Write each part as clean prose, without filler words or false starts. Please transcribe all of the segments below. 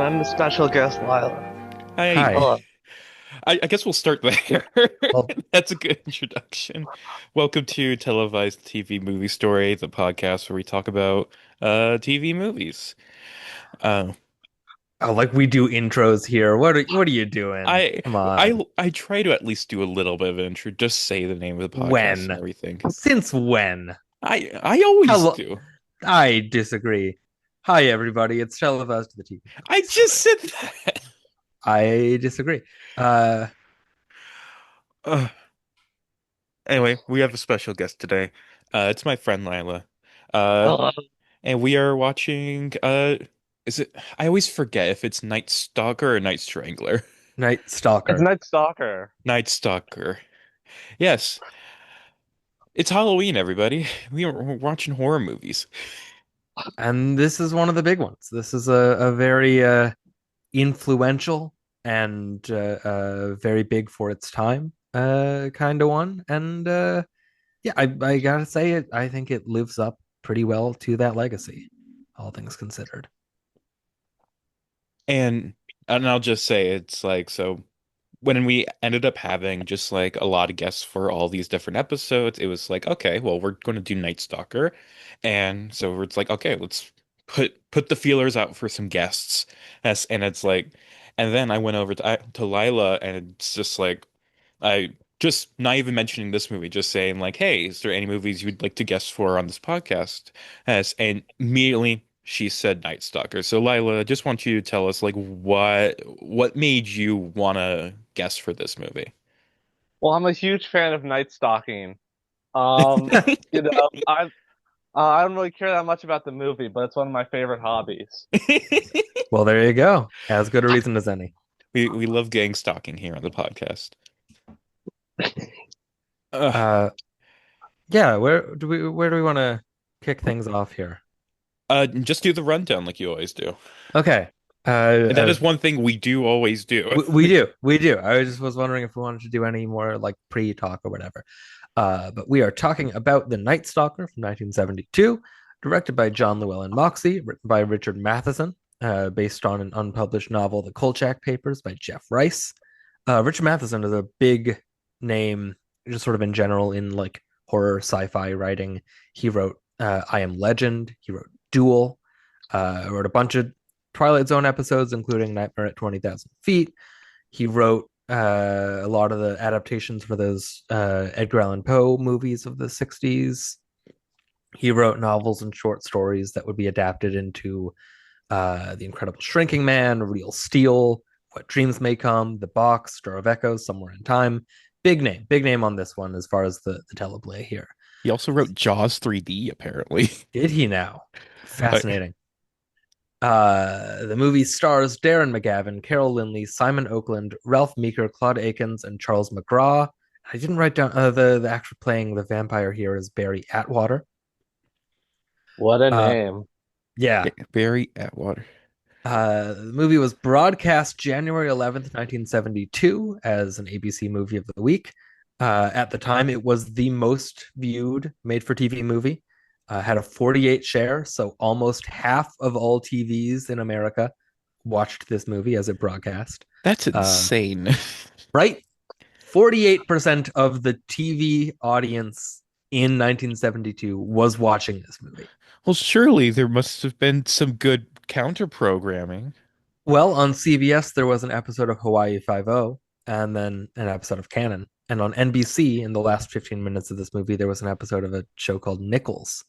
I'm the special guest, Lila. Hi. Hi. Hello. I guess we'll start there. Well, That's a good introduction. Welcome to Televised TV Movie Story, the podcast where we talk about TV movies. Uh, like we do intros here. What are you doing? I Come on. I try to at least do a little bit of an intro, just say the name of the podcast and When? everything. Since when? I How always lo do. I disagree. Hi everybody, it's Televised the TV I just story. said that. I disagree. Uh Uh, anyway, we have a special guest today. It's my friend Lila. Uh, Hello. And we are watching is it I always forget if it's Night Stalker or Night Strangler. Night It's Stalker. Night Stalker. Night Stalker. Yes. It's Halloween, everybody. We're watching horror movies. And this is one of the big ones. This is a very influential and very big for its time kind of one. And yeah, I gotta say it. I think it lives up pretty well to that legacy, all things considered. And and I'll just say it's like so when we ended up having just like a lot of guests for all these different episodes, it was like, okay, well, we're going to do Night Stalker. And so it's like, okay, let's put the feelers out for some guests. And it's like, and then I went over to Lila, and it's just like, I just not even mentioning this movie, just saying like, hey, is there any movies you'd like to guest for on this podcast? And immediately she said Night Stalker. So Lila, I just want you to tell us like what made you want to guest for this movie? Well, I'm a huge fan of Night Stalking. Um, you know, I don't really care that much about the movie, but it's one of my favorite hobbies. Well, there you go. As good a reason as any. We love gang stalking here on the podcast. Ugh. Uh, yeah. Where do we want to kick things off here? Just do the rundown like you always do. Okay. And that is one thing we do always do. We do. I just was wondering if we wanted to do any more like pre-talk or whatever. But we are talking about The Night Stalker from 1972, directed by John Llewellyn Moxey, written by Richard Matheson, based on an unpublished novel, The Kolchak Papers by Jeff Rice. Richard Matheson is a big name, just sort of in general in like horror sci-fi writing. He wrote I Am Legend. He wrote Duel. Wrote a bunch of Twilight Zone episodes, including Nightmare at 20,000 Feet. He wrote a lot of the adaptations for those Edgar Allan Poe movies of the 60s. He wrote novels and short stories that would be adapted into The Incredible Shrinking Man, Real Steel, What Dreams May Come, The Box, Stir of Echoes, Somewhere in Time. Big name on this one as far as the teleplay here. He also wrote Jaws 3D, apparently. Did he now? Fascinating. The movie stars Darren McGavin, Carol Lindley, Simon Oakland, Ralph Meeker, Claude Akins, and Charles McGraw. I didn't write down the actor playing the vampire here is Barry Atwater. What a Uh, name. yeah. Barry Atwater. The movie was broadcast January 11th, 1972, as an ABC movie of the week. At the time, it was the most viewed made for TV movie. Had a 48 share, so almost half of all TVs in America watched this movie as it broadcast. That's Um, insane. right? 48% of the TV audience in 1972 was watching this movie. Well, surely there must have been some good counter programming. Well, on CBS, there was an episode of Hawaii Five-O and then an episode of Canon. And on NBC, in the last 15 minutes of this movie, there was an episode of a show called Nichols.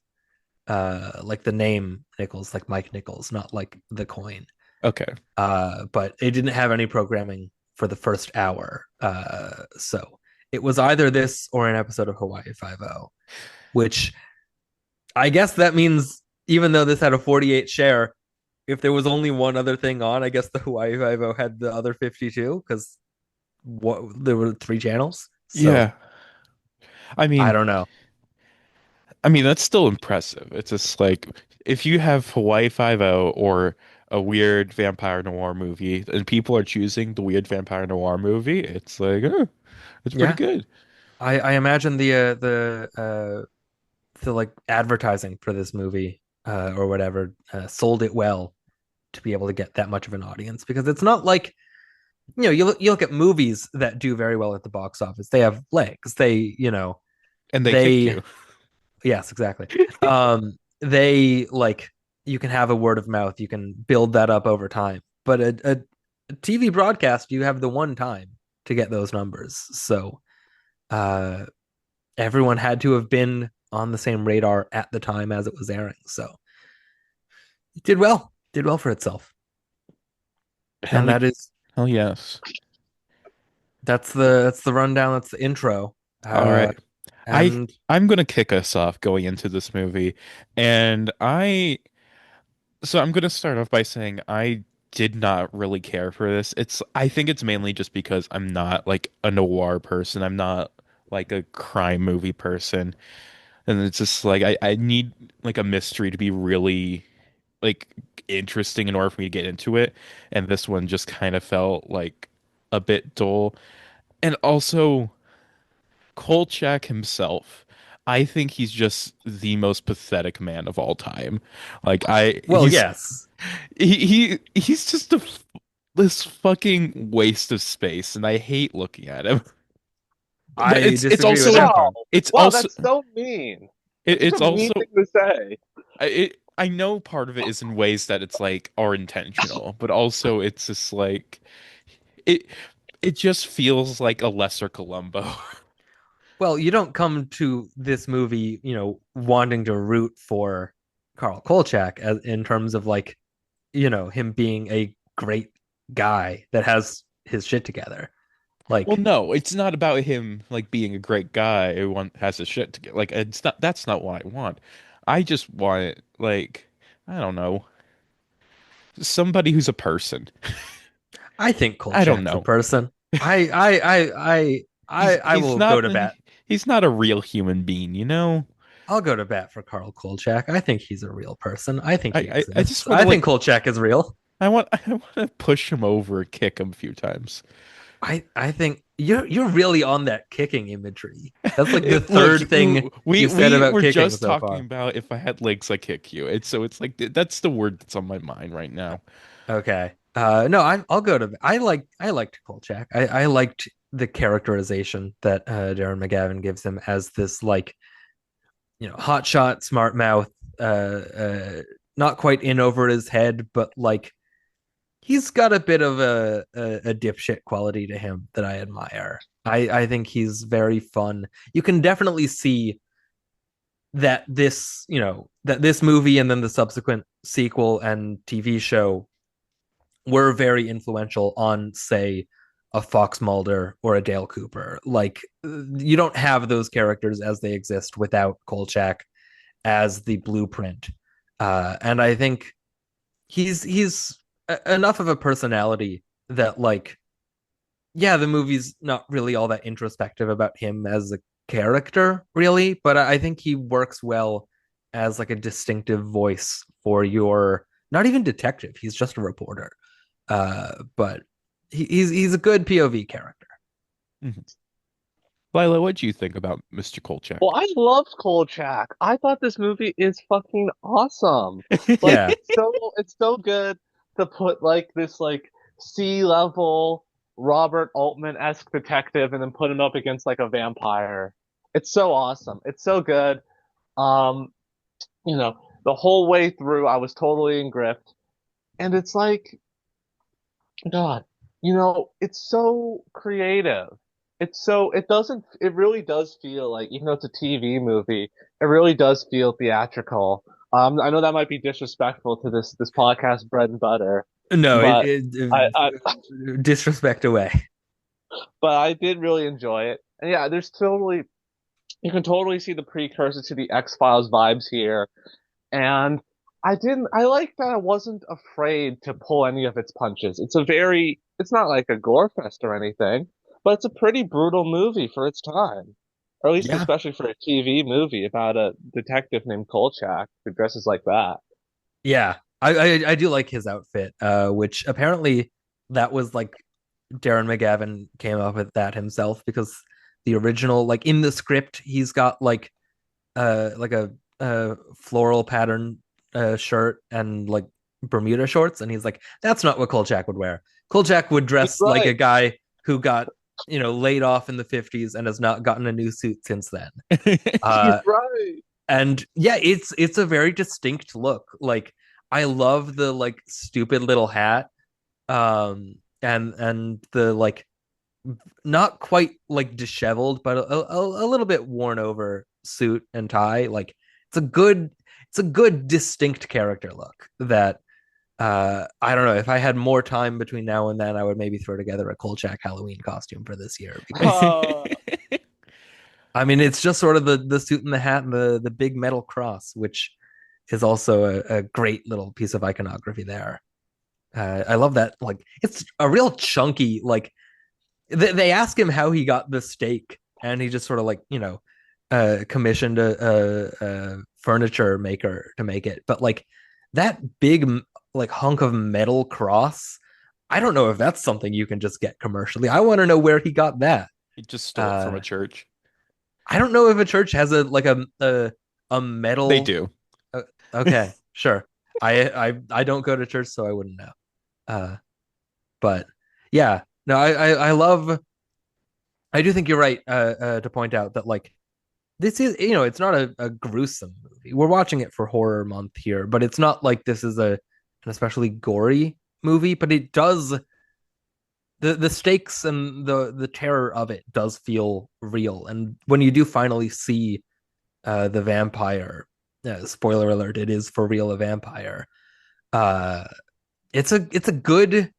Like the name Nichols, like Mike Nichols, not like the coin. Okay. But it didn't have any programming for the first hour. So it was either this or an episode of Hawaii Five-O, which I guess that means even though this had a 48 share, if there was only one other thing on, I guess the Hawaii Five-O had the other 52 because what there were three channels. So Yeah. I I mean, don't know. that's still impressive. It's just like if you have Hawaii Five-O or a weird vampire noir movie and people are choosing the weird vampire noir movie, it's like, it's pretty Yeah, good. I imagine the like advertising for this movie or whatever sold it well to be able to get that much of an audience, because it's not like, you look at movies that do very well at the box office. They have legs. And they kick They you. Yes, exactly. They like, you can have a word of mouth. You can build that up over time. But a TV broadcast, you have the one time to get those numbers. So uh, everyone had to have been on the same radar at the time as it was airing. So it did well for itself. Hell, And hell yes. that's the rundown. That's the intro. All Uh, right. I and I'm gonna kick us off going into this movie, and I'm gonna start off by saying I did not really care for this. I think it's mainly just because I'm not like a noir person. I'm not like a crime movie person. And it's just like I need like a mystery to be really like interesting in order for me to get into it. And this one just kind of felt like a bit dull. And also Kolchak himself, I think he's just the most pathetic man of all time. Like I well, yes, he's just this fucking waste of space, and I hate looking at him. But I it's disagree with also that Wow. part. it's Wow, also that's so mean. That's such a it's mean also thing to say. I know part of it is in ways that it's like are intentional, but also it's just like it it just feels like a lesser Columbo. Well, you don't come to this movie, wanting to root for Carl Kolchak as in terms of like, him being a great guy that has his shit together. Well, Like, no, it's not about him like being a great guy who has his shit together. Like it's not that's not what I want. I just want like I don't know, somebody who's a person. I think I don't Kolchak's a know. person. I He's will go not to bat. he's not a real human being, you know? I'll go to bat for Carl Kolchak. I think he's a real person. I think he I just exists. want to I think like Kolchak is real. I want to push him over and kick him a few times. I think you're really on that kicking imagery. That's like the Look, third thing you said we about were kicking just so talking far. about if I had legs, I kick you. It's like that's the word that's on my mind right now. Okay. No, I'll go to. I liked Kolchak. I liked the characterization that Darren McGavin gives him as this like, hotshot, smart mouth, not quite in over his head, but like he's got a bit of a dipshit quality to him that I admire. I think he's very fun. You can definitely see that this movie and then the subsequent sequel and TV show were very influential on, say, a Fox Mulder or a Dale Cooper. Like, you don't have those characters as they exist without Kolchak as the blueprint. And I think he's enough of a personality that, like, yeah, the movie's not really all that introspective about him as a character, really, but I think he works well as like a distinctive voice for your not even detective. He's just a reporter. But he's a good POV character. Mhm. Lila, what do you think about Mr. Kolchak? Well, I loved Kolchak. I thought this movie is fucking awesome. Like Yeah, it's so good to put like this like sea level Robert Altman-esque detective and then put him up against like a vampire. It's so awesome. It's so good. Um, the whole way through I was totally engripped. And it's like, God, it's so creative. It really does feel like, even though it's a TV movie, it really does feel theatrical. I know that might be disrespectful to this podcast, bread and butter, no, but I disrespect away. but I did really enjoy it. And yeah, you can totally see the precursor to the X-Files vibes here. And I like that I wasn't afraid to pull any of its punches. It's not like a gore fest or anything, but it's a pretty brutal movie for its time. Or at least Yeah, especially for a TV movie about a detective named Kolchak who dresses like that. yeah. I do like his outfit, which apparently that was like Darren McGavin came up with that himself, because the original, like in the script, he's got like a floral pattern shirt and like Bermuda shorts, and he's like, that's not what Kolchak would wear. Kolchak would He's dress like a right. guy who got laid off in the 50s and has not gotten a new suit since then. He's Uh, right. and yeah, it's a very distinct look. Like I love the like stupid little hat, and the like not quite like disheveled, but a little bit worn over suit and tie. Like it's a good distinct character look that I don't know. If I had more time between now and then, I would maybe throw together a Kolchak Halloween costume for this year because Uh, I mean it's just sort of the suit and the hat and the big metal cross, which is also a great little piece of iconography there. I love that. Like it's a real chunky. Like they ask him how he got the steak, and he just sort of like commissioned a furniture maker to make it. But like that big like hunk of metal cross, I don't know if that's something you can just get commercially. I want to know where he got that. He just stole it from a Uh, church. I don't know if a church has a They metal. do. Uh, okay, sure. I don't go to church, so I wouldn't know. Uh, but yeah, no, I love. I do think you're right to point out that like this is it's not a gruesome movie. We're watching it for horror month here, but it's not like this is an especially gory movie. But it does the stakes and the terror of it does feel real. And when you do finally see the vampire, spoiler alert, it is for real a vampire. Uh, it's a good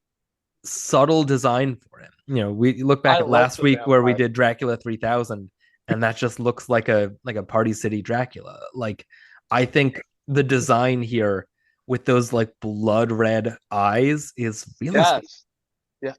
subtle design for him. We look back I at love last the week where we vampire. did Dracula 3000, and that just looks like a Party City Dracula. Like I think the design here with those like blood red eyes is really spooky. Yes. Yes.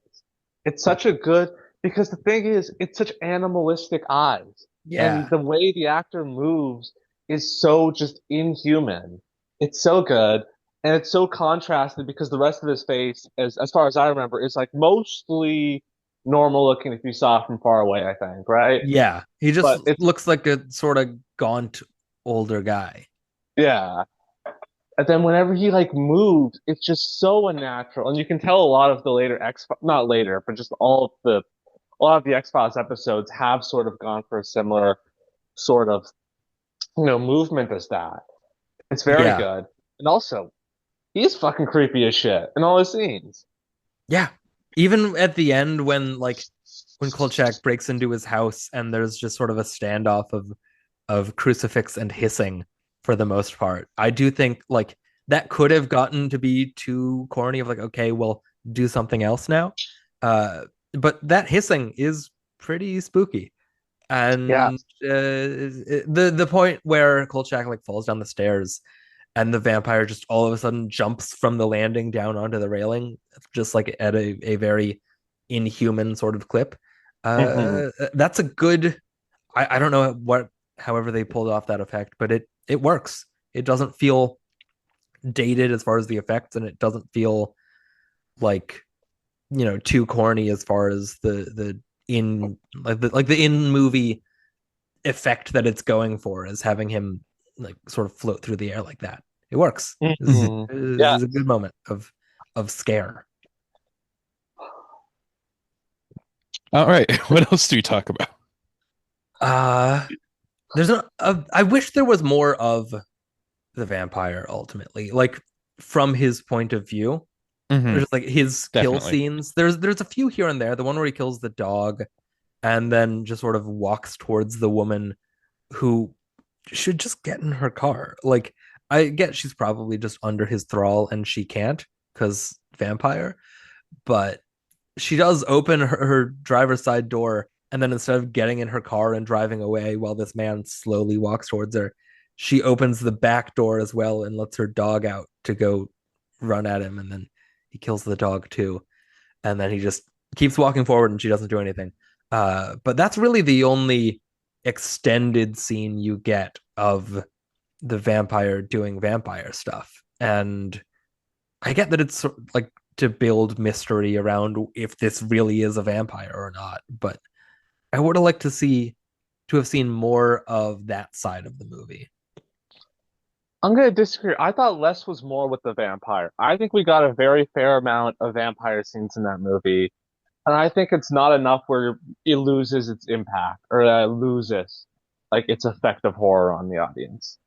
It's such a good because the thing is, it's such animalistic eyes, and Yeah. the way the actor moves is so just inhuman. It's so good, and it's so contrasted because the rest of his face, as far as I remember, is like mostly normal looking if you saw it from far away, I think, right? Yeah. He just But it's looks like a sort of gaunt older guy. yeah. And then whenever he like moves, it's just so unnatural, and you can tell a lot of the later X, not later, but just all of the a lot of the X-Files episodes have sort of gone for a similar sort of, movement as that. It's very Yeah. good. And also, he's fucking creepy as shit in all his scenes. Yeah. Even at the end when Kolchak breaks into his house and there's just sort of a standoff of crucifix and hissing for the most part. I do think like that could have gotten to be too corny of like, okay, well, do something else now. But that hissing is pretty spooky. And Yes. the point where Kolchak like falls down the stairs and the vampire just all of a sudden jumps from the landing down onto the railing, just like at a very inhuman sort of clip. Hmm. That's a good. I don't know however they pulled off that effect, but it works. It doesn't feel dated as far as the effects, and it doesn't feel like too corny as far as the in like the in movie effect that it's going for is having him like sort of float through the air like that. It works. This Hmm. is, Yeah. is a good moment of scare. All right. What else do we talk about? Uh there's I wish there was more of the vampire ultimately, like from his point of view. Hmm. There's like his kill Definitely. scenes. There's a few here and there. The one where he kills the dog and then just sort of walks towards the woman who should just get in her car. Like I get she's probably just under his thrall and she can't because vampire, but she does open her driver's side door, and then instead of getting in her car and driving away while this man slowly walks towards her, she opens the back door as well and lets her dog out to go run at him, and then he kills the dog too, and then he just keeps walking forward and she doesn't do anything. But that's really the only extended scene you get of the vampire doing vampire stuff, and I get that it's like to build mystery around if this really is a vampire or not, but I would have liked to have seen more of that side of the movie. I'm gonna disagree. I thought less was more with the vampire. I think we got a very fair amount of vampire scenes in that movie, and I think it's not enough where it loses its impact or loses like its effect of horror on the audience.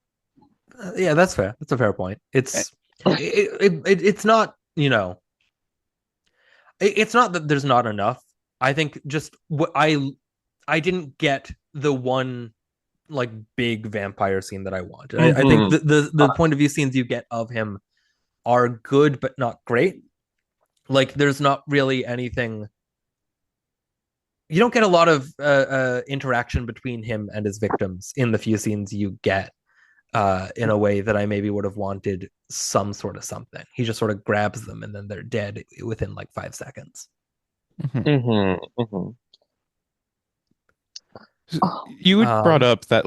Yeah, that's fair. That's a fair point. It's not, it's not that there's not enough. I think just what I didn't get the one like big vampire scene that I wanted. I think Hmm. the point of view scenes you get of him are good but not great. Like there's not really anything. You don't get a lot of interaction between him and his victims in the few scenes you get in a way that I maybe would have wanted some sort of something. He just sort of grabs them and then they're dead within like 5 seconds. Mhm. Hmm. Hmm. Oh, You had brought Um, up that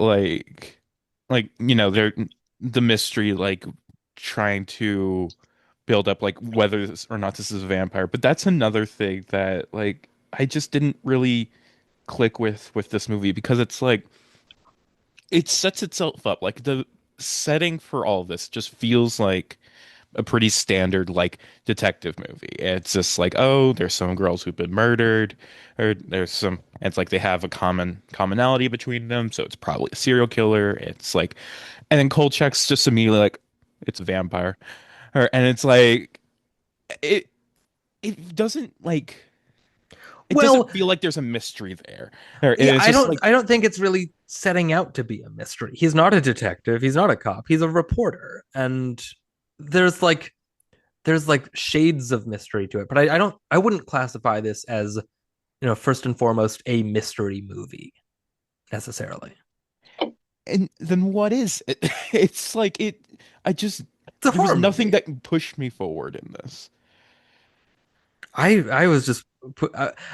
they're the mystery, like trying to build up like whether this or not this is a vampire. But that's another thing that like I just didn't really click with this movie because it's like it sets itself up like the setting for all of this just feels like a pretty standard like detective movie. It's just like, oh, there's some girls who've been murdered, or there's some. It's like they have a commonality between them, so it's probably a serial killer. It's like, and then Kolchak's just immediately like, it's a vampire, and it's like it it doesn't like it doesn't well, feel like there's a mystery there, or yeah, it's just like I don't think it's really setting out to be a mystery. He's not a detective, he's not a cop, he's a reporter. And there's like shades of mystery to it. But I wouldn't classify this as, first and foremost a mystery movie necessarily. and then what is it? It's like it. I just It's a there was horror nothing movie. that pushed me forward in this. I was just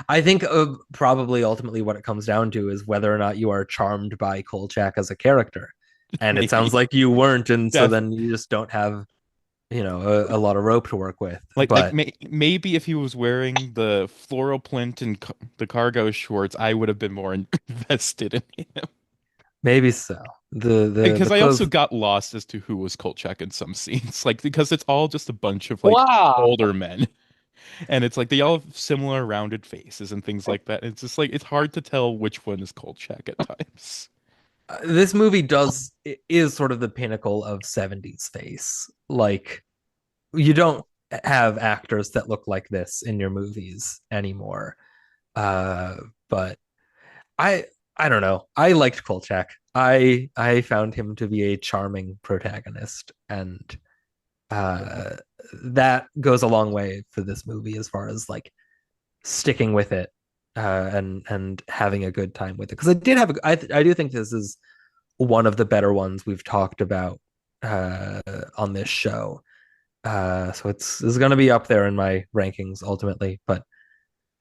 I think probably ultimately what it comes down to is whether or not you are charmed by Kolchak as a character, and it sounds Maybe like you weren't, and so def then you just don't have a lot of rope to work with. like But maybe if he was wearing the floral print and the cargo shorts, I would have been more invested in him. maybe so. The Because I also clothes. got lost as to who was Kolchak in some scenes, like because it's all just a bunch of like wow. older men, and it's like they all have similar rounded faces and things like that. It's just like it's hard to tell which one is Kolchak at times. This movie is sort of the pinnacle of 70s face. Like you don't have actors that look like this in your movies anymore. Uh, but I I don't know. I liked Kolchak. I found him to be a charming protagonist, and uh, that goes a long way for this movie as far as like sticking with it and having a good time with it. Because I do think this is one of the better ones we've talked about on this show. So this is going to be up there in my rankings ultimately. But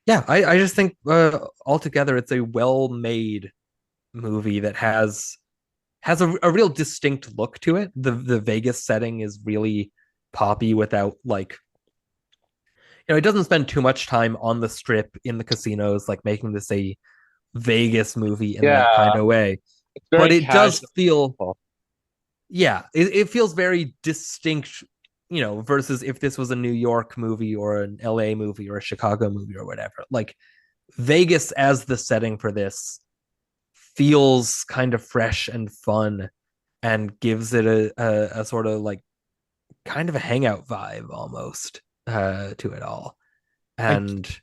yeah, I just think altogether it's a well-made movie that has a real distinct look to it. The Vegas setting is really poppy without like, it doesn't spend too much time on the strip in the casinos, like making this a Vegas movie in that kind Yeah, of way. it's But very it does casual. feel, yeah, it feels very distinct, versus if this was a New York movie or an LA movie or a Chicago movie or whatever. Like Vegas as the setting for this feels kind of fresh and fun and gives it a sort of like kind of a hangout vibe almost to it all. I And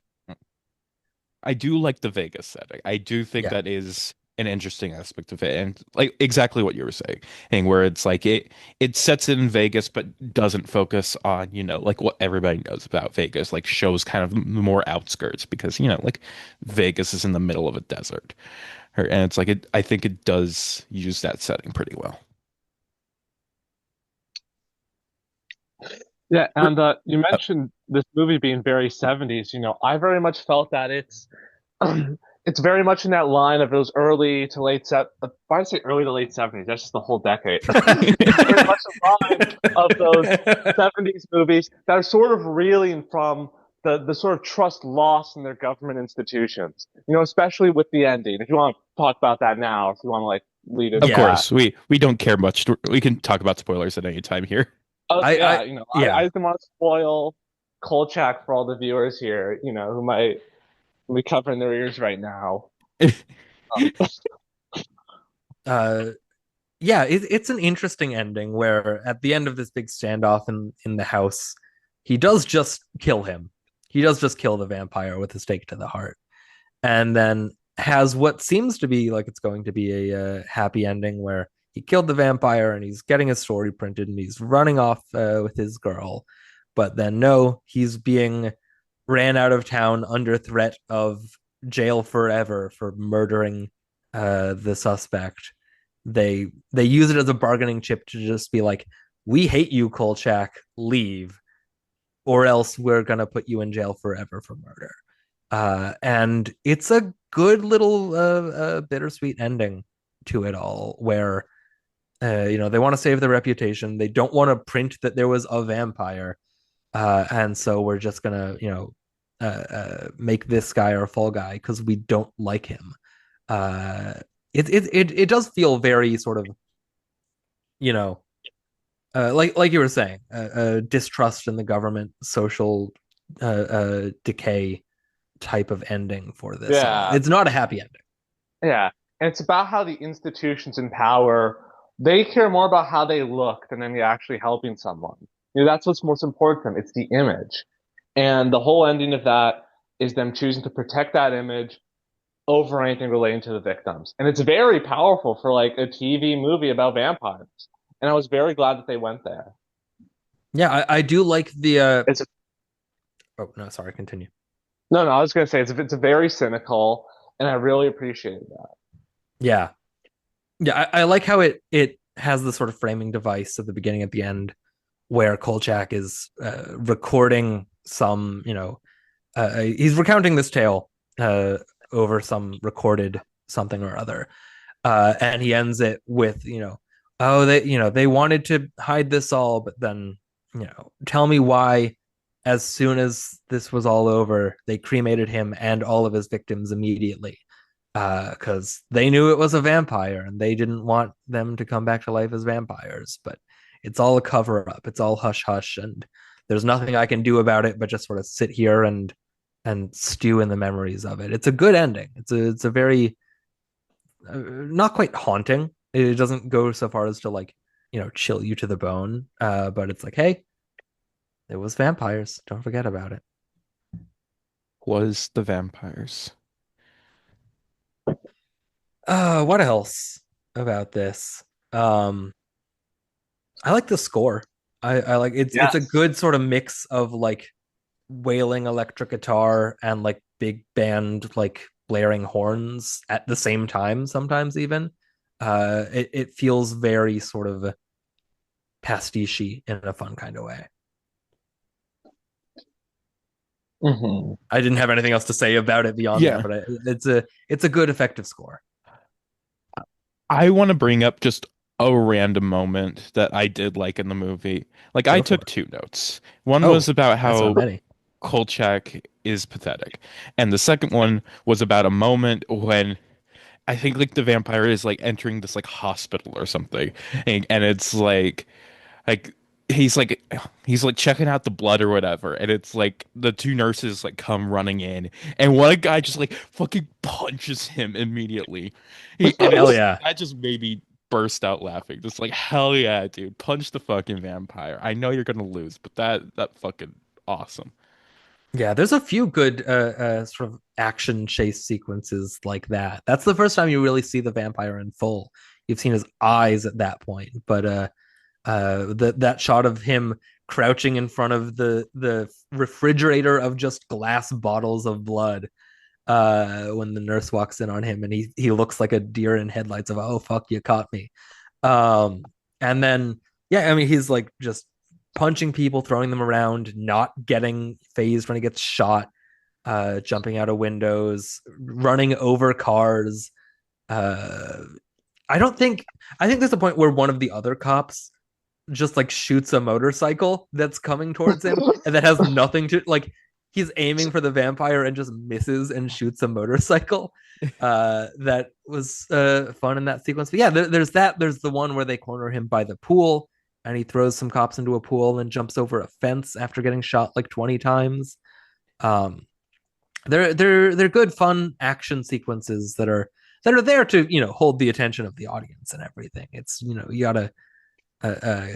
I do like the Vegas setting. I do think yeah, that is an interesting aspect of it, and like exactly what you were saying, where it's like it sets it in Vegas, but doesn't focus on like what everybody knows about Vegas, like shows kind of more outskirts because like Vegas is in the middle of a desert, and it's like I think it does use that setting pretty well. Yeah, R- and you mentioned this movie being very 70s. I very much felt that it's very much in that line of those early to late why did I say early to late 70s? That's just the whole decade. It's very much a line of those 70s movies that are sort of reeling from the sort of trust lost in their government institutions. Especially with the ending. If you want to talk about that now, if you want to like lead Of into that. course, we don't care much. We can talk about spoilers at any time here. Oh I yeah, you know, yeah. I didn't want to spoil Kolchak for all the viewers here, you know, who might be covering their ears right now. Um, uh yeah, it's an interesting ending where at the end of this big standoff in the house, he does just kill him. He does just kill the vampire with a stake to the heart, and then has what seems to be like it's going to be a happy ending where he killed the vampire and he's getting his story printed and he's running off with his girl. But then no, he's being ran out of town under threat of jail forever for murdering the suspect. They use it as a bargaining chip to just be like, we hate you, Kolchak, leave, or else we're gonna put you in jail forever for murder. And it's a good little bittersweet ending to it all, where they want to save their reputation. They don't want to print that there was a vampire, and so we're just gonna make this guy our fall guy because we don't like him. Uh, it does feel very sort of you know like you were saying, distrust in the government, social decay type of ending for this all. yeah, It's not a happy ending. yeah. And it's about how the institutions in power, they care more about how they look than any actually helping someone. You know, that's what's most important to them. It's the image. And the whole ending of that is them choosing to protect that image over anything relating to the victims. And it's very powerful for like a TV movie about vampires. And I was very glad that they went there. Yeah, I do like the It's oh no, sorry, continue. no, no, I was gonna say it's a very cynical, and I really appreciated that. Yeah. Yeah, I like how it has the sort of framing device at the beginning, at the end, where Kolchak is recording some, he's recounting this tale over some recorded something or other, and he ends it with, oh, they wanted to hide this all, but then, tell me why. As soon as this was all over, they cremated him and all of his victims immediately because they knew it was a vampire and they didn't want them to come back to life as vampires. But it's all a cover up. It's all hush hush, and there's nothing I can do about it but just sort of sit here and stew in the memories of it. It's a good ending. It's a very not quite haunting. It doesn't go so far as to like chill you to the bone. But it's like, hey, it was vampires. Don't forget about it. Was the vampires. What else about this? Um, I like the score. I like it's a Yes. good sort of mix of like wailing electric guitar and like big band like blaring horns at the same time, sometimes even. It feels very sort of pastiche in a fun kind of way. Hmm. I didn't have anything else to say about it beyond that, Yeah, but it's a good effective score. I want to bring up just a random moment that I did like in the movie. Like I Go for took it. two notes. One was Oh, about that's not how many. Kolchak is pathetic, and the second one was about a moment when I think like the vampire is like entering this like hospital or something, and it's like he's like he's like checking out the blood or whatever, and it's like the two nurses like come running in, and one guy just like fucking punches him immediately. And Hell it's yeah. that just made me burst out laughing. Just like hell yeah, dude, punch the fucking vampire. I know you're gonna lose, but that fucking awesome. Yeah, there's a few good sort of action chase sequences like that. That's the first time you really see the vampire in full. You've seen his eyes at that point, but that shot of him crouching in front of the refrigerator of just glass bottles of blood when the nurse walks in on him and he looks like a deer in headlights of, oh fuck, you caught me. Um, and then yeah, I mean he's like just punching people, throwing them around, not getting phased when he gets shot, jumping out of windows, running over cars. Uh, I don't think I think there's a point where one of the other cops just like shoots a motorcycle that's coming towards him and that has nothing to like he's aiming for the vampire and just misses and shoots a motorcycle. That was fun in that sequence. But yeah, there's that. There's the one where they corner him by the pool and he throws some cops into a pool and jumps over a fence after getting shot like 20 times. Um, they're good, fun action sequences that are there to hold the attention of the audience and everything. It's you gotta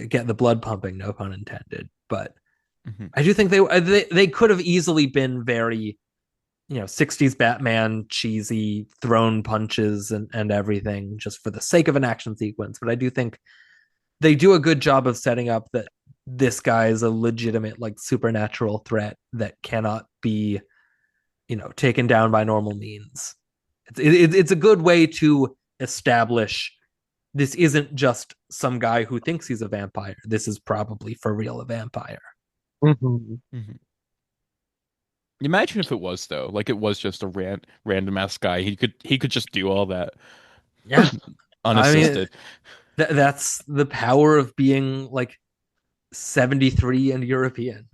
get the blood pumping, no pun intended. But Mhm. I do think they could have easily been very 60s Batman cheesy thrown punches and everything just for the sake of an action sequence. But I do think they do a good job of setting up that this guy is a legitimate like supernatural threat that cannot be taken down by normal means. It's a good way to establish this isn't just some guy who thinks he's a vampire. This is probably for real a vampire. Mhm. Mhm. Imagine if it was though, like it was just a random ass guy. He could just do all that Yeah, I mean unassisted. that's the power of being like 73 and European.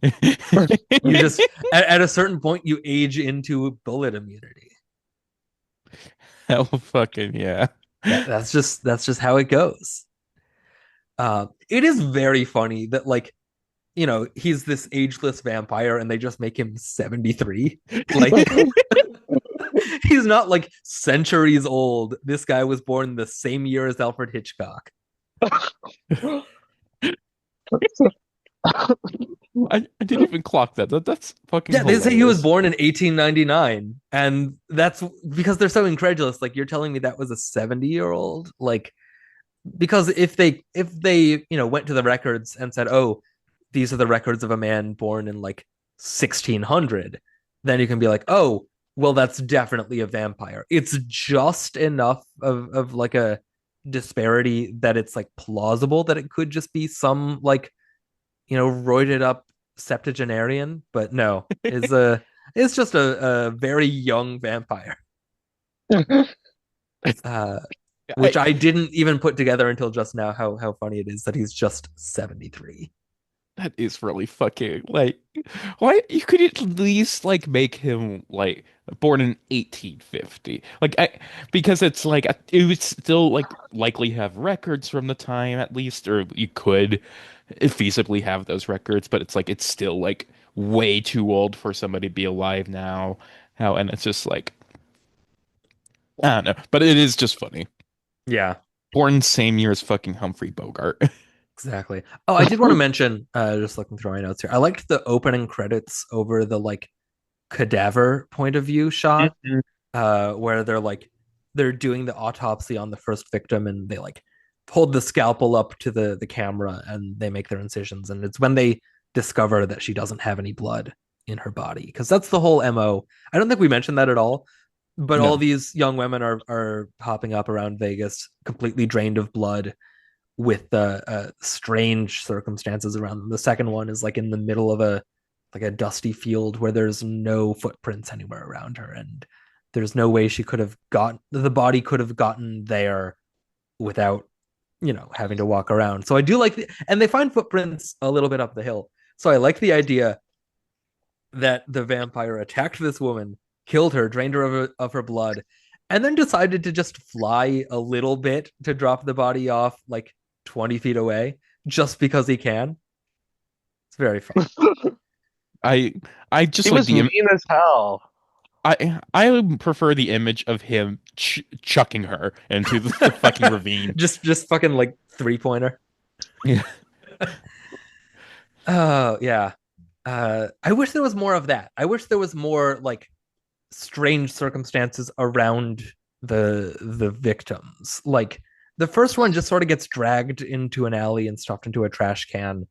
You just at a certain point you age into bullet immunity. Hell fucking yeah. That's just how it goes. It is very funny that like he's this ageless vampire and they just make him 73. Like he's not like centuries old. This guy was born the same year as Alfred Hitchcock. I didn't even clock that. That's fucking Yeah, they say he was hilarious. born in 1899, and that's because they're so incredulous. Like, you're telling me that was a 70-year-old? Like, because if they went to the records and said, "Oh, these are the records of a man born in like 1600," then you can be like, "Oh, well, that's definitely a vampire." It's just enough of like a disparity that it's like plausible that it could just be some like roided up septuagenarian, but no, it's just a very young vampire. Uh, which I I didn't even put together until just now how funny it is that he's just 73. That is really fucking like why you could at least like make him like born in 1850. Because it's like it would still like likely have records from the time at least, or you could feasibly have those records, but it's like it's still like way too old for somebody to be alive now. How and it's just like I don't know, but it is just funny. Yeah, Born same year as fucking Humphrey Bogart. exactly. Oh, I did want to mention, just looking through my notes here, I liked the opening credits over the like cadaver point of view shot, Mhm. where they're doing the autopsy on the first victim and they like hold the scalpel up to the camera and they make their incisions, and it's when they discover that she doesn't have any blood in her body, because that's the whole MO. I don't think we mentioned that at all, but all No. these young women are popping up around Vegas completely drained of blood with the strange circumstances around them. The second one is like in the middle of a dusty field where there's no footprints anywhere around her, and there's no way she could have got the body could have gotten there without having to walk around. So I do like and they find footprints a little bit up the hill. So I like the idea that the vampire attacked this woman, killed her, drained her of her blood, and then decided to just fly a little bit to drop the body off like 20 feet away just because he can. It's very fun. I I just He like was mean as hell. I would prefer the image of him chucking her into the fucking ravine. just fucking like 3-pointer. Yeah. Oh yeah. I wish there was more of that. I wish there was more like strange circumstances around the victims. Like the first one just sort of gets dragged into an alley and stuffed into a trash can,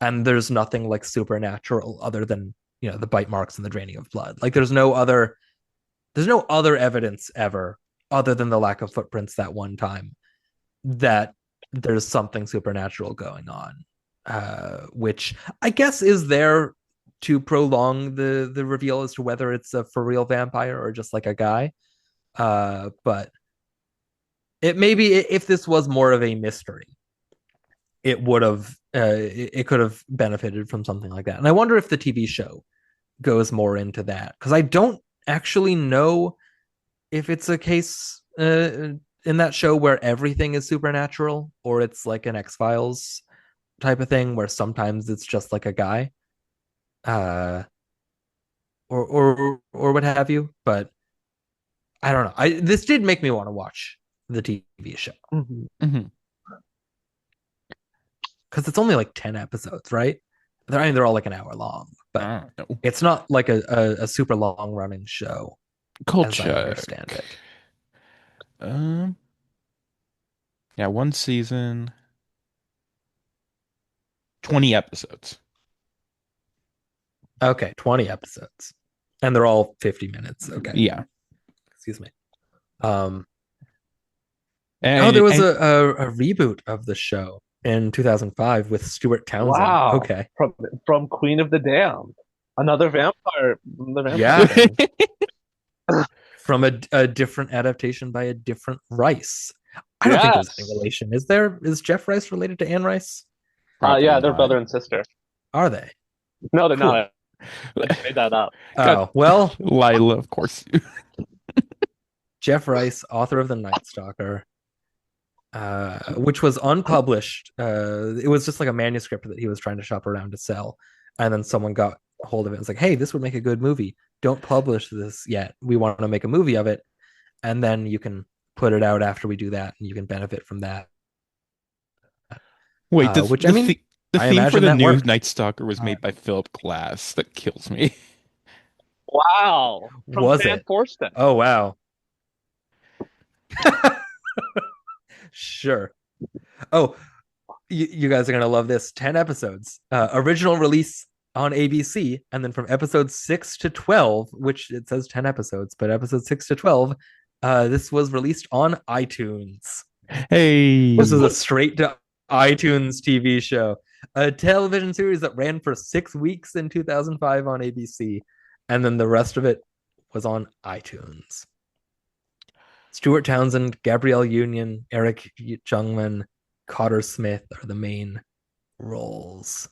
and there's nothing like supernatural other than the bite marks and the draining of blood. Like there's no other evidence ever other than the lack of footprints that one time that there's something supernatural going on, which I guess is there to prolong the reveal as to whether it's a for real vampire or just like a guy. But it maybe if this was more of a mystery, it would have it could have benefited from something like that. And I wonder if the TV show goes more into that because I don't actually know if it's a case in that show where everything is supernatural or it's like an X-Files type of thing where sometimes it's just like a guy uh or what have you, but I don't know. This did make me want to watch the TV show Mhm. Mhm. because it's only like 10 episodes, right? I mean, they're all like an hour long, but I don't know. it's not like a super long running show as I Kolchak. understand it. Um, yeah, one season, 20 episodes. Okay, 20 episodes. And they're all 50 minutes. Okay. Yeah. Excuse me. Um there And, was and a reboot of the show in 2005 with Stuart Townsend. Wow. Okay. From Queen of the Damned. Another vampire. The vampire Yeah. thing. From a different adaptation by a different Rice. I don't think there's any Yes. relation. Is there? Is Jeff Rice related to Anne Rice? probably Yeah, they're not. brother and sister. Are they? No, they're Cool. not. I just made that up. Oh, well, Lila, of course. Jeff Rice, author of The Night Stalker, which was unpublished. It was just like a manuscript that he was trying to shop around to sell. And then someone got a hold of it and was like, hey, this would make a good movie. Don't publish this yet. We want to make a movie of it. And then you can put it out after we do that and you can benefit from that. Wait, Which, I mean, the I theme for imagine the that new worked. Night Stalker was made by Philip Glass. That kills me. Wow. From Was Fan it? Forston. Oh, wow. Sure. Oh, you guys are going to love this. 10 episodes. Original release on ABC. And then from episode 6 to 12, which it says 10 episodes, but episode 6 to 12, this was released on iTunes. Hey. This was a straight to iTunes TV show. A television series that ran for 6 weeks in 2005 on ABC. And then the rest of it was on iTunes. Stuart Townsend, Gabrielle Union, Eric Jungman, Cotter Smith are the main roles.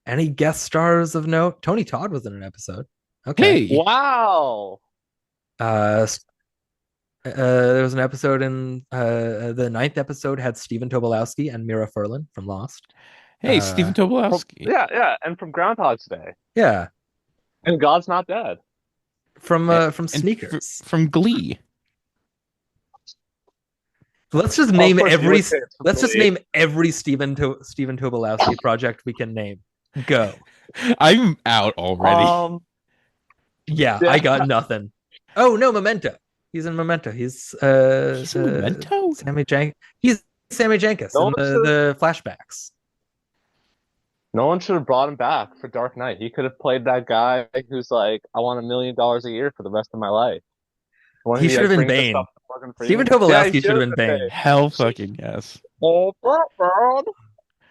Any guest stars of note? Tony Todd was in an episode. Okay. Hey. Wow. There was an episode in the 9th episode had Stephen Tobolowsky and Mira Furlan from Lost. Hey, Stephen Tobolowsky. Yeah, and from Groundhog's Day. Yeah. And God's Not Dead. From And Sneakers. from Glee. Let's just Of name course, you every would say it's from let's just Glee. name every Stephen Tobolowsky project we can name. Go. I'm out already. Yeah, Yeah. I got nothing. Oh no, Memento. He's in Memento. He's He's in Memento? He's Sammy Jenkins No in one should- the flashbacks. No one should have brought him back for Dark Knight. He could have played that guy who's like, I want $1 million a year for the rest of my life. When He should have been brings the Bane. stuff to Morgan Stephen Freeman. Yeah, he Tobolowsky should have been Bane. Hell fucking yes. Oh, Batman.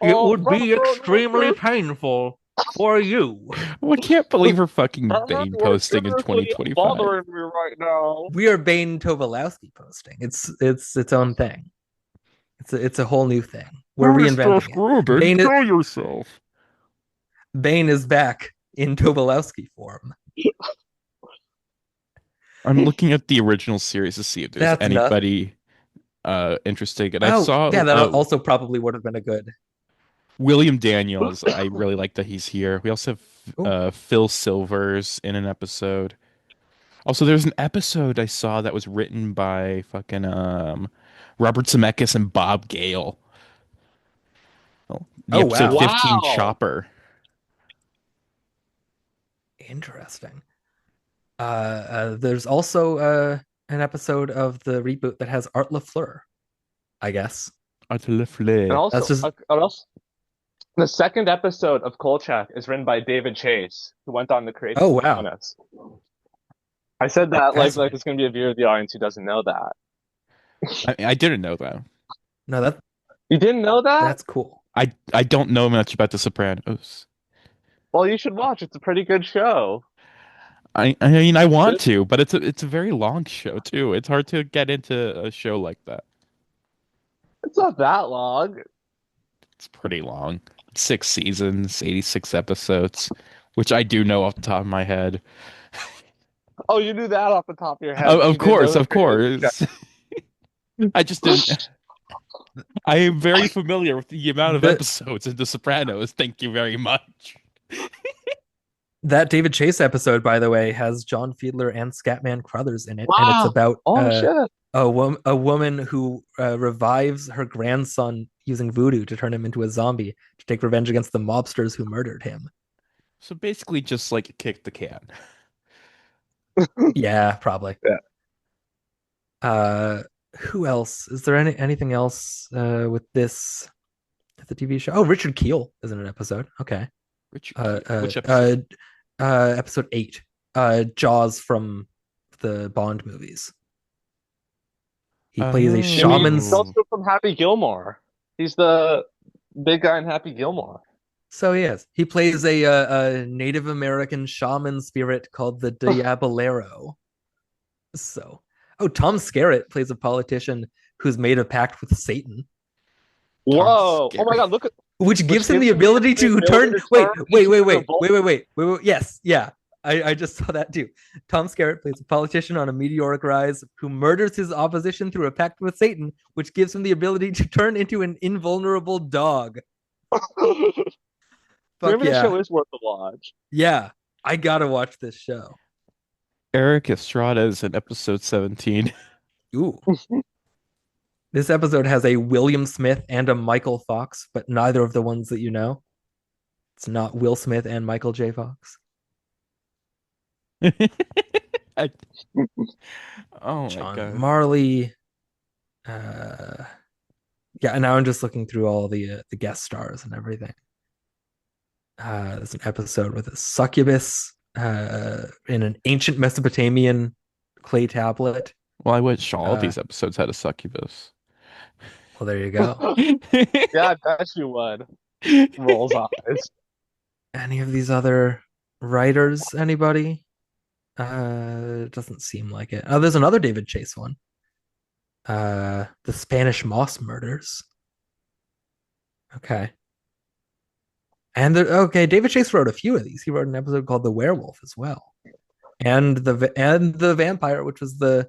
It Oh, would be Batman. extremely painful for you. I can't believe we're fucking Batman, Bane you're posting in seriously 2025. bothering me right now. We are Bane Tobolowsky posting. It's its own thing. It's a whole new thing. We're reinventing it. Bane is- Kill yourself. Bane is back in Tobolowsky form. I'm looking at the original series to see if there's That's anybody interesting. And I saw yeah, that also probably would have been a good. William Daniels. I really like that he's here. We also Cool. have Phil Silvers in an episode. Also, there's an episode I saw that was written by fucking Robert Zemeckis and Bob Gale. The Oh, episode wow. 15 Wow. Chopper. Interesting. There's also an episode of the reboot that has Art LaFleur, I guess. And also, That's just- the second episode of Kolchak is written by David Chase, who went on to create Oh, The wow. Sopranos. I said that like Fascinating. there's going to be a viewer of the audience who doesn't know that. I didn't know that. No, You didn't know that? that's cool. I don't know much about The Sopranos. Well, you should watch. It's a pretty good show. I mean, I want to, but it's a very long show too. It's hard to get into a show like that. It's not that long. It's pretty long. 6 seasons, 86 episodes. which I do know off the top of my head. Oh, you knew that off the top of your head, but you Of didn't know course, the of previous course. I just didn't. I am very familiar with the amount of The episodes in The Sopranos. Thank you very much. that David Chase episode, by the way, has John Fiedler and Scatman Crothers in it, and it's Wow. about Oh shit. a woman who revives her grandson using voodoo to turn him into a zombie to take revenge against the mobsters who murdered him. So basically, just like kick the can. Yeah, probably. Yeah. Uh, who else? Is there anything else with this the TV show? Oh, Richard Kiel is in an episode. Okay. Richard Uh, Kiel. uh, Which episode? Episode 8. Jaws from the Bond movies. He plays a And he's shaman's. Oh, also from Happy Gilmore. He's the big guy in Happy Gilmore. So he is. He plays a Native American shaman spirit called the Diabolero. So, oh, Tom Skerritt plays a politician who's made a pact with Satan, Whoa! Oh my scary. God! Look at which gives him gives the him ability to turn. Wait, turn wait, into wait, a wait, bull. wait. Yes, yeah. I just saw that too. Tom Skerritt plays a politician on a meteoric rise who murders his opposition through a pact with Satan, which gives him the ability to turn into an invulnerable dog. Fuck Maybe the yeah. show is worth a watch. Yeah, I gotta watch this show. Eric Estrada is in episode 17. Ooh. This episode has a William Smith and a Michael Fox, but neither of the ones that you know. It's not Will Smith and Michael J. Fox. I- oh my John god. Marley. Yeah, and now I'm just looking through all the guest stars and everything. There's an episode with a succubus in an ancient Mesopotamian clay tablet. Well, I wish all Uh, these episodes had a succubus. Well, there you go. Yeah, I bet you would. Rolls eyes. Any of these other writers? Anybody? It doesn't seem like it. Oh, there's another David Chase one. The Spanish Moss Murders. Okay. And okay, David Chase wrote a few of these. He wrote an episode called The Werewolf as well. And the Vampire, which was the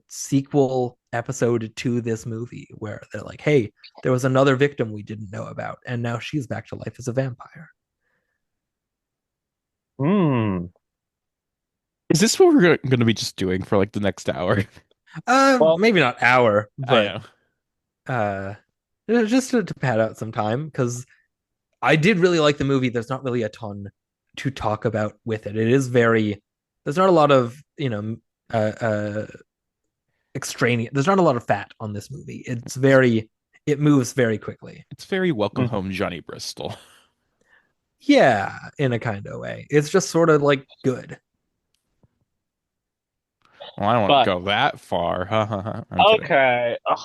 sequel episode to this movie where they're like, hey, there was another victim we didn't know about, and now she's back to life as a vampire. Hmm. Is this what we're going to be just doing for like the next hour? Well, Maybe not hour, I but just to pad out some time, because I did really like the movie. There's not really a ton to talk about with it. It is very, there's not a lot of, extraneous, there's not a lot of fat on this movie. It moves very quickly. It's very welcome home, Johnny Bristol. Yeah, in a kind of way. It's just sort of like good. Well, I don't want to go that far. I'm kidding. Okay. Ugh.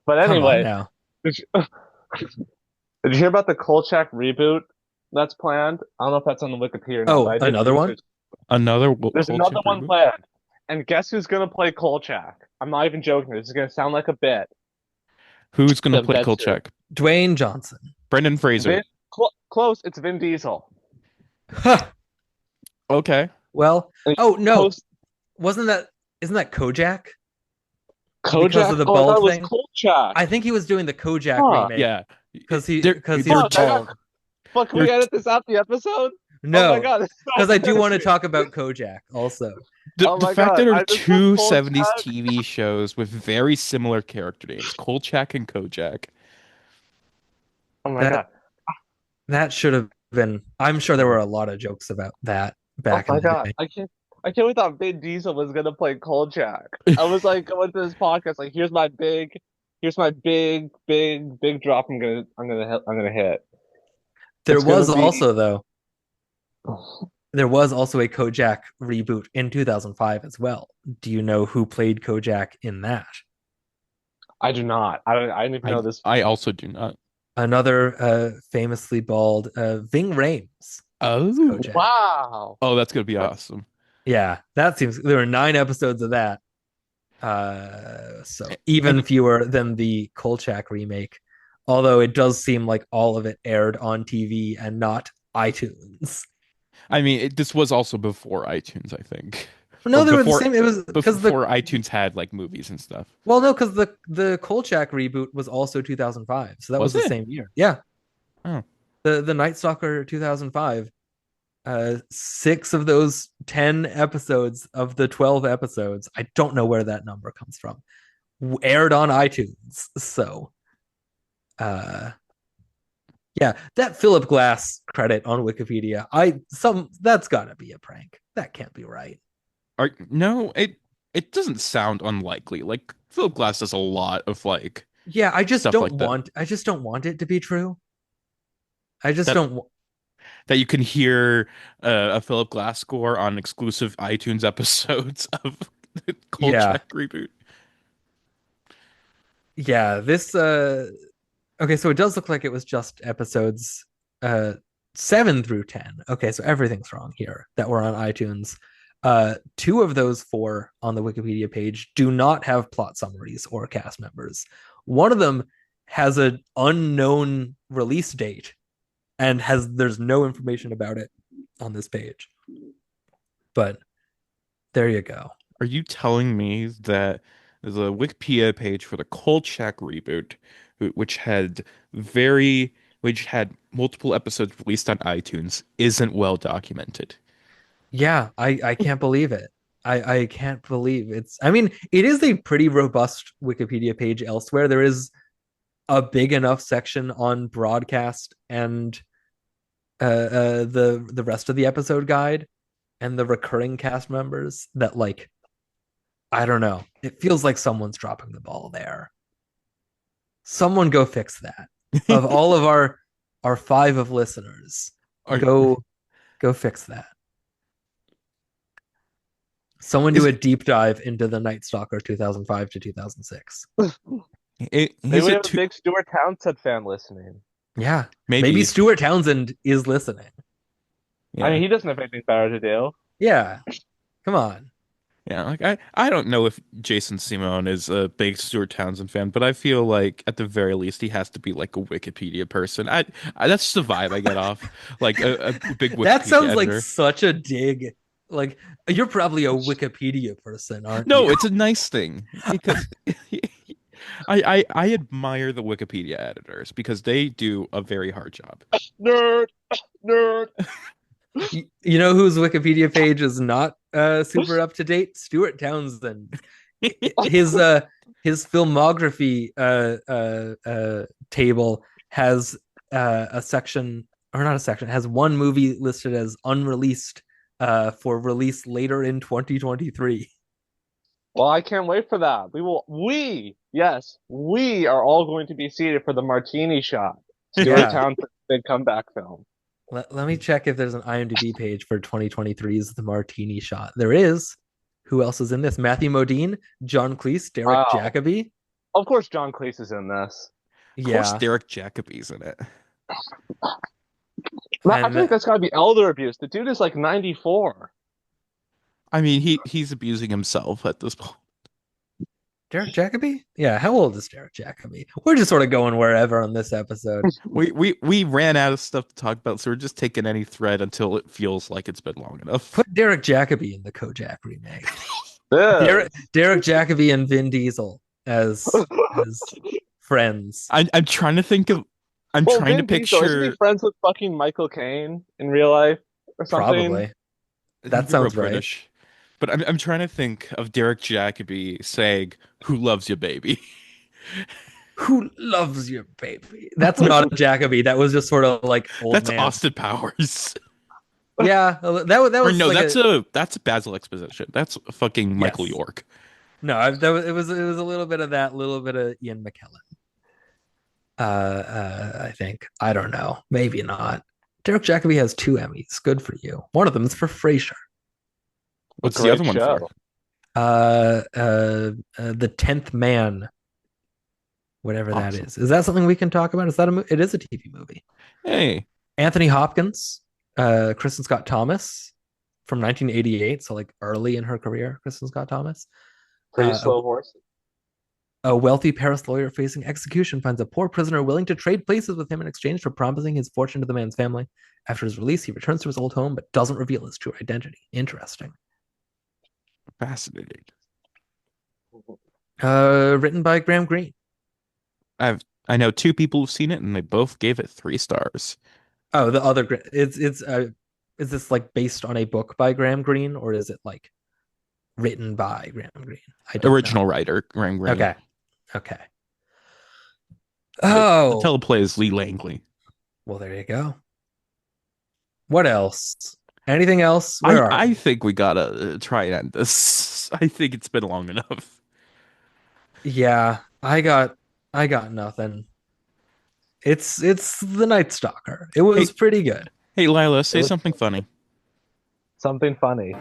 But Come on anyway, now. did you hear about the Kolchak reboot that's planned? I don't know if that's on the Wikipedia or not. Oh, but I did another one? research. There's another Kolchak one reboot? planned. And guess who's gonna play Kolchak? I'm not even joking. This is gonna sound like a bit. Who's going to Tim play Fetzer. Kolchak? Dwayne Johnson. Brendan Fraser. Close. It's Vin Diesel. Okay. Well, And oh no, Post- isn't that Kojak? Kojak. Because of the Oh, that bald was thing? Kolchak. I think he was doing the Kojak Huh. remake. Yeah. Because he's Fuck, bald. Fuck, can we edit this out the episode? Oh No, my God, it's so because I do want to embarrassing. talk about Kojak also. Oh The my fact God, that there I are just two love 70s Kolchak. TV shows with very similar character names, Kolchak and Kojak. Oh my God. That should have been. I'm sure there were a lot of jokes about that back Oh in my the God. day. I can't believe that Vin Diesel was gonna play Kolchak. I was like going to this podcast, like, here's my big drop I'm gonna hit. There It's gonna was be- also a Kojak reboot in 2005 as well. Do you know who played Kojak in that? I do not. I didn't even know this. I also do not. Another famously bald Ving Rhames. Oh. Kojak. Wow. Oh, that's going to be awesome. Yeah, that seems. There were 9 episodes of that. So even fewer than the Kolchak remake, although it does seem like all of it aired on TV and not iTunes. I mean, this was also before iTunes, I think, or No, they were the same. It was because before iTunes had like movies and stuff. well, no, because the Kolchak reboot was also 2005, so that was Was the it? same year. Yeah, Oh, the Night Stalker 2005. 6 of those 10 episodes of the 12 episodes, I don't know where that number comes from, aired on iTunes. So, uh, yeah, that Philip Glass credit on Wikipedia, that's gotta be a prank. That can't be right. no, it doesn't sound unlikely. Like Philip Glass does a lot of like Yeah, stuff like that. I just don't want it to be true. I just That don't. that you can hear a Philip Glass score on exclusive iTunes episodes of the Yeah, Kolchak reboot. yeah. This okay, so it does look like it was just episodes uh 7 through 10. Okay, so everything's wrong here that were on iTunes. 2 of those 4 on the Wikipedia page do not have plot summaries or cast members. One of them has an unknown release date and there's no information about it on this page. But there you go. Are you telling me that the Wikipedia page for the Kolchak reboot, which had which had multiple episodes released on iTunes, isn't well documented? Yeah, I can't believe it. I can't believe it's I mean, it is a pretty robust Wikipedia page elsewhere. There is a big enough section on broadcast and the rest of the episode guide and the recurring cast members that like I don't know. It feels like someone's dropping the ball there. Someone go fix that. Of all of our 5 of listeners, Are, go fix that. Someone do is a deep dive into the Night Stalker 2005 to 2006. it Maybe is we it have a too big Stuart Townsend fan listening. Yeah. Maybe maybe Stuart Townsend is listening. I yeah. mean, he doesn't have anything better to do. Yeah. Come on. Yeah, like I don't know if Jason Simone is a big Stuart Townsend fan, but I feel like at the very least he has to be like a Wikipedia person. That's just the vibe I get off. Like a big That Wikipedia sounds like editor. such a dig. Like you're probably a Wikipedia person, aren't No, you? it's a nice thing because I admire the Wikipedia editors because they do a very hard job. Nerd, nerd. You know whose Wikipedia page is not super up to date? Stuart Townsend. His his filmography table has a section or not a section has one movie listed as unreleased for release later in 2023. Well, I can't wait for that. Yes, we are all going to be seated for the martini shot. Stuart Yeah. Townsend's big comeback film. Let me check if there's an IMDb page for 2023's The Martini Shot. There is. Who else is in this? Matthew Modine, John Cleese, Derek Wow. Jacobi. Of course, John Cleese is in this. Of course, Yeah. Derek Jacobi's in it. I think And that's got to be elder abuse. The dude is like 94. I mean, he's abusing himself at this point. Derek Jacobi? Yeah, how old is Derek Jacobi? We're just sort of going wherever on this episode. We ran out of stuff to talk about, so we're just taking any thread until it feels like it's been long enough. Put Derek Jacobi in the Kojak remake. Yeah. Derek Jacobi and Vin Diesel as friends. I'm trying to think of. I'm Well, trying to Vin Diesel, isn't he picture. friends with fucking Michael Caine in real life or something? Probably. That You're real sounds right. British. But I'm trying to think of Derek Jacobi saying, "Who loves you, baby?" Who loves your baby? That's not a Jacobi. That was just sort of like old That's man. Austin Powers. Yeah, that Or was no, like that's Basil Exposition. That's fucking Michael yes. York. No, it was a little bit of that, little bit of Ian McKellen. I think I don't know, maybe not. Derek Jacobi has 2 Emmys. Good for you. One of them is for Frasier. What's the Great other one show. for? The 10th Man, whatever that Awesome. is. Is that something we can talk about? Is that it is a TV movie. Hey, Anthony Hopkins, Kristen Scott Thomas from 1988, so like early in her career, Kristen Scott Thomas. Pretty slow horse. A wealthy Paris lawyer facing execution finds a poor prisoner willing to trade places with him in exchange for promising his fortune to the man's family. After his release, he returns to his old home but doesn't reveal his true identity. Interesting. Fascinating. Written by Graham Greene. I know two people who've seen it and they both gave it 3 stars. Oh, the other it's is this like based on a book by Graham Greene or is it like written by Graham Greene? I don't Original know. writer, Graham Greene. Okay. Okay. The Oh, teleplay is Lee Langley. well, there you go. What else? Anything else? I, Where are I we? think we gotta try and end this. I think it's been long enough. Yeah, I got nothing. It's the Night Stalker. It Hey, was pretty good. hey, Lila, It say was something funny. something funny.